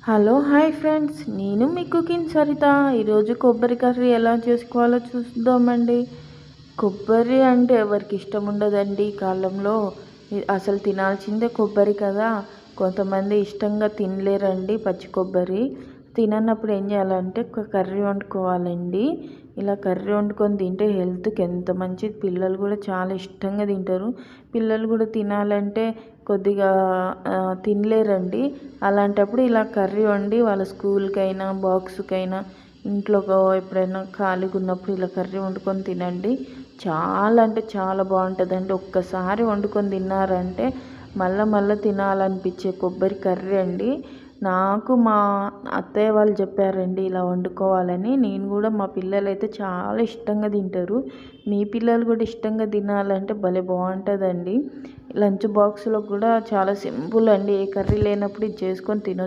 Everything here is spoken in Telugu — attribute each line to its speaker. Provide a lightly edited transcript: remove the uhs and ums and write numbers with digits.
Speaker 1: హలో హాయ్ ఫ్రెండ్స్, నేను మీ కుకింగ్ సరిత. ఈరోజు కొబ్బరి కర్రీ ఎలా చేసుకోవాలో చూద్దామండి. కొబ్బరి అంటే ఎవరికి ఇష్టం ఉండదండి ఈ కాలంలో. అసలు తినాల్సిందే కొబ్బరి కదా. కొంతమంది ఇష్టంగా తినలేరండి పచ్చి కొబ్బరి. తిననప్పుడు ఏం చేయాలంటే ఒక కర్రీ వండుకోవాలండి. ఇలా కర్రీ వండుకొని తింటే హెల్త్కి ఎంత మంచిది. పిల్లలు కూడా చాలా ఇష్టంగా తింటారు. పిల్లలు కూడా తినాలంటే కొద్దిగా తినలేరండి. అలాంటప్పుడు ఇలా కర్రీ వండి వాళ్ళ స్కూల్కైనా బాక్స్కైనా ఇంట్లో ఎప్పుడైనా ఖాళీగా ఉన్నప్పుడు ఇలా కర్రీ వండుకొని తినండి. చాలా అంటే చాలా బాగుంటుందండి. ఒక్కసారి వండుకొని తిన్నారంటే మళ్ళీ తినాలనిపించే కొబ్బరి కర్రీ అండి. నాకు మా అత్తయ్య వాళ్ళు చెప్పారండి ఇలా వండుకోవాలని. నేను కూడా, మా పిల్లలు అయితే చాలా ఇష్టంగా తింటారు. మీ పిల్లలు కూడా ఇష్టంగా తినాలంటే భలే బాగుంటుందండి. లంచ్ బాక్స్లో కూడా చాలా సింపుల్ అండి. ఏ కర్రీ లేనప్పుడు ఇది చేసుకొని తినొచ్చు.